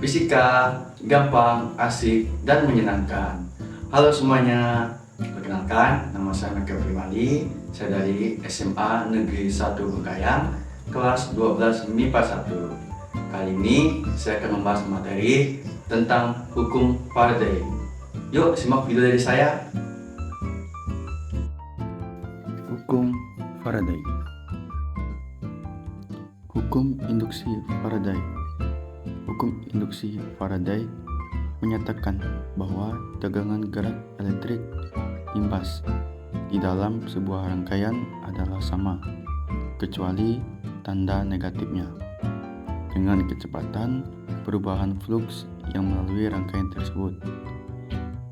Fisika gampang, asik, dan menyenangkan. Halo semuanya, perkenalkan nama saya Michael Primali. Saya dari SMA Negeri 1 Bengkayang, kelas 12 MIPA 1. Kali ini saya akan membahas materi tentang hukum Faraday. Yuk simak video dari saya. Hukum Faraday. Hukum induksi Faraday. Hukum induksi Faraday menyatakan bahwa tegangan gerak elektrik imbas di dalam sebuah rangkaian adalah sama, kecuali tanda negatifnya, dengan kecepatan perubahan fluks yang melalui rangkaian tersebut.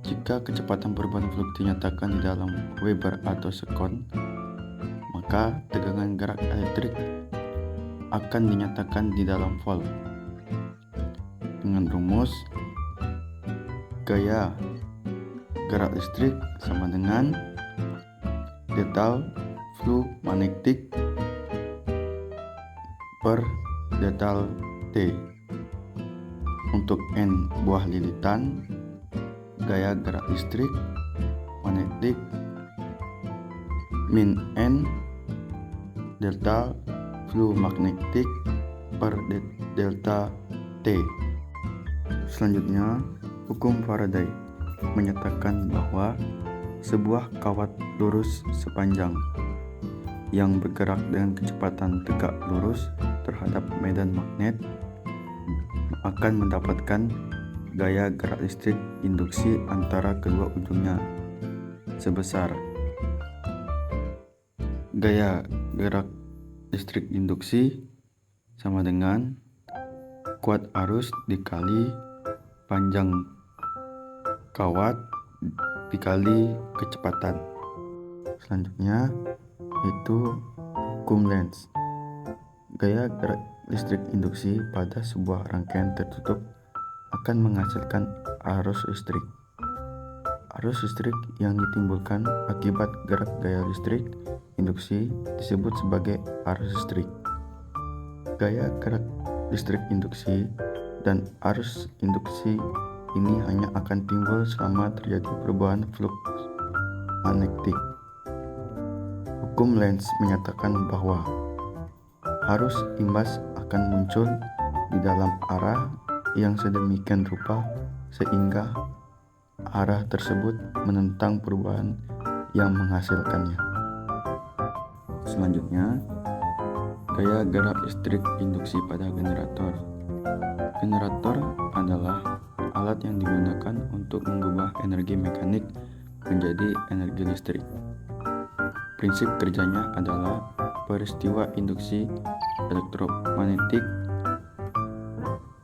Jika kecepatan perubahan fluks dinyatakan di dalam Weber atau sekon, maka tegangan gerak elektrik akan dinyatakan di dalam volt. Dengan rumus gaya gerak listrik sama dengan delta flu magnetik per delta T. Untuk N buah lilitan gaya gerak listrik magnetik min N delta flu magnetik per delta T. Selanjutnya, hukum Faraday menyatakan bahwa sebuah kawat lurus sepanjang yang bergerak dengan kecepatan tegak lurus terhadap medan magnet akan mendapatkan gaya gerak listrik induksi antara kedua ujungnya sebesar gaya gerak listrik induksi sama dengan kuat arus dikali panjang kawat dikali kecepatan. Selanjutnya itu hukum Lenz. Gaya gerak listrik induksi pada sebuah rangkaian tertutup akan menghasilkan arus listrik. Arus listrik yang ditimbulkan akibat gerak gaya listrik induksi disebut sebagai arus listrik. Gaya gerak listrik induksi dan arus induksi ini hanya akan timbul selama terjadi perubahan fluks magnetik. Hukum Lenz menyatakan bahwa arus imbas akan muncul di dalam arah yang sedemikian rupa sehingga arah tersebut menentang perubahan yang menghasilkannya. Selanjutnya, gaya gerak listrik induksi pada generator. Generator adalah alat yang digunakan untuk mengubah energi mekanik menjadi energi listrik. Prinsip kerjanya adalah peristiwa induksi elektromagnetik.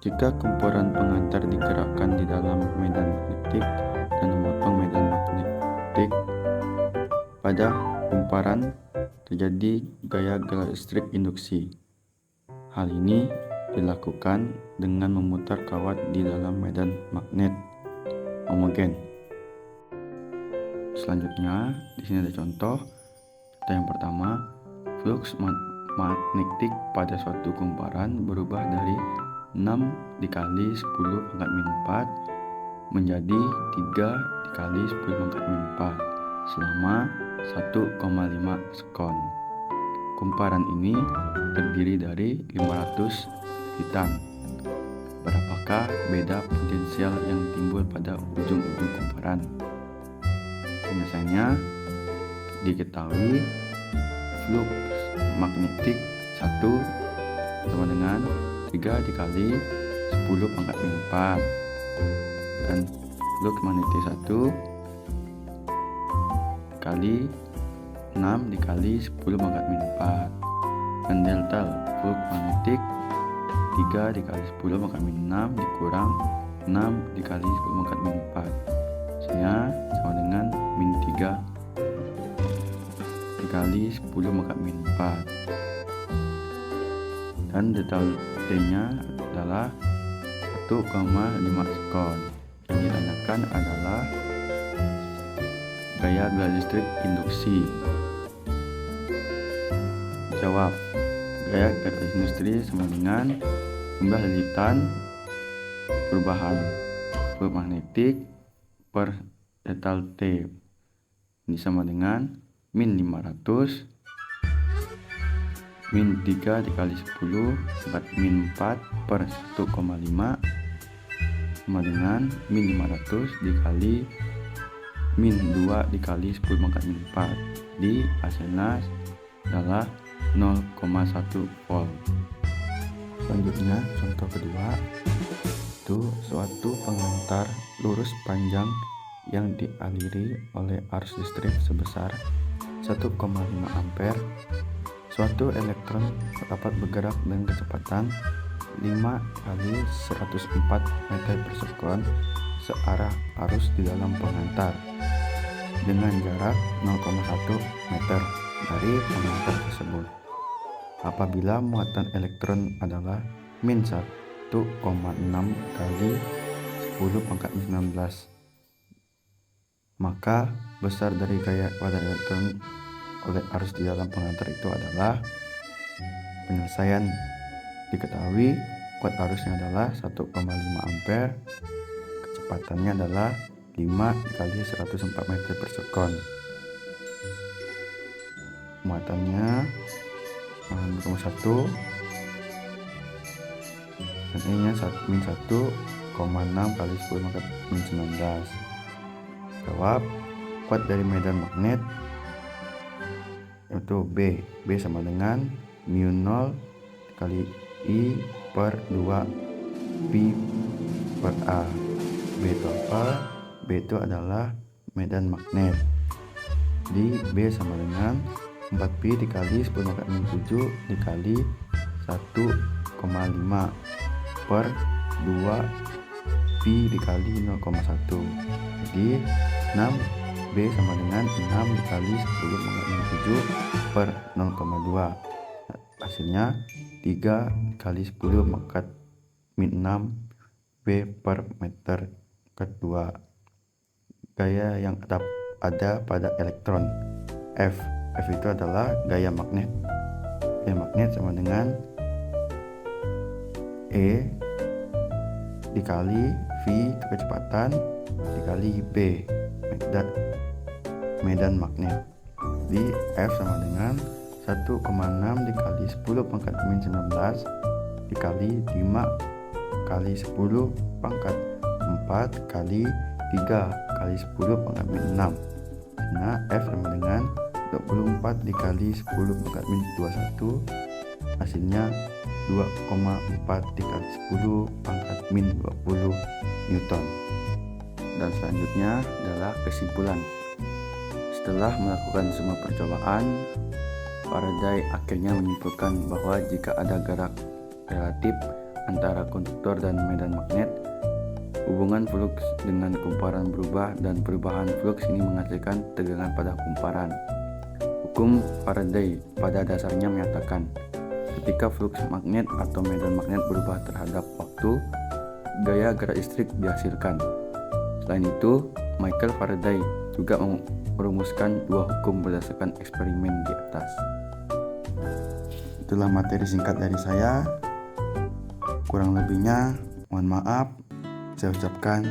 Jika kumpulan pengantar digerakkan di dalam medan magnetik dan memotong medan magnetik pada kumparan, terjadi gaya gerak listrik induksi. Hal ini dilakukan dengan memutar kawat di dalam medan magnet homogen. Selanjutnya, di sini ada contoh. Yang pertama, fluks magnetik pada suatu kumparan berubah dari 6 dikali 10 pangkat min 4 menjadi 3 dikali 10 pangkat min 4 selama 1,5 sekon. Kumparan ini terdiri dari 500 lilitan. Berapakah beda potensial yang timbul pada ujung-ujung kumparan? Biasanya diketahui fluks magnetik 1 sama dengan 3 dikali 10 pangkat min 4 dan fluks magnetik 1 kali 6 dikali 10 pangkat min 4 dan delta fluks magnetik 3 dikali 10 pangkat min 6 dikurang 6 dikali 10 pangkat min 4 sehingga sama dengan min 3 dikali 10 pangkat min 4 dan delta T nya adalah 1,5 sekon. Yang ditanyakan adalah gaya gerak listrik induksi. Jawab, gaya gerak industri sama dengan jumlah lilitan perubahan fluid magnetik per delta T. Ini sama dengan min 500 min 3 dikali 10 pangkat min 4 per 1,5 sama dengan min 500 dikali min 2 dikali 10 pangkat min 4. Di hasilnya adalah 0,1 volt. Selanjutnya contoh kedua, itu suatu pengantar lurus panjang yang dialiri oleh arus listrik sebesar 1,5 ampere. Suatu elektron dapat bergerak dengan kecepatan 5 kali 104 meter per sekon searah arus di dalam pengantar dengan jarak 0,1 meter dari pengantar tersebut. Apabila muatan elektron adalah min 1,6 kali 10 pangkat 19, maka besar dari gaya pada elektron oleh arus di dalam pengantar itu adalah penyelesaian. Diketahui kuat arusnya adalah 1,5 ampere, kecepatannya adalah 5 kali 104 meter per sekon. Muatannya 0,1 dan ini min 1,6 kali 10 pangkat min 19. Jawab, kuat dari medan magnet yaitu B sama dengan mu 0 kali I per 2 pi per A. B itu apa? B itu adalah medan magnet. Di B sama dengan 4pi dikali 10 pangkat min 7 dikali 1,5 per 2 pi dikali 0,1. Jadi 6B sama dengan 6 dikali 10 pangkat min 7 per 0,2. Hasilnya 3 kali 10 pangkat min 6 B per meter kedua. Gaya yang ada pada elektron F itu adalah gaya magnet. Gaya magnet sama dengan E dikali V kecepatan dikali B medan magnet. Di F sama dengan 1,6 dikali 10 pangkat min 19 dikali 5 kali 10 pangkat 4 kali 3 kali 10 pangkat min 6. Nah, F sama dengan 24 dikali 10 pangkat min 21, hasilnya 2,4 dikali 10 pangkat min 20 Newton. Dan selanjutnya adalah kesimpulan. Setelah melakukan semua percobaan, Faraday akhirnya menyimpulkan bahwa jika ada gerak relatif antara konduktor dan medan magnet, hubungan fluks dengan kumparan berubah dan perubahan fluks ini menghasilkan tegangan pada kumparan. Hukum Faraday pada dasarnya menyatakan ketika fluks magnet atau medan magnet berubah terhadap waktu, gaya gerak listrik dihasilkan. Selain itu, Michael Faraday juga merumuskan dua hukum berdasarkan eksperimen di atas. Itulah materi singkat dari saya. Kurang lebihnya mohon maaf. Saya ucapkan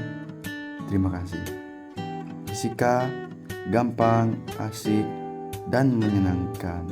terima kasih. Fisika gampang, asik, dan menyenangkan.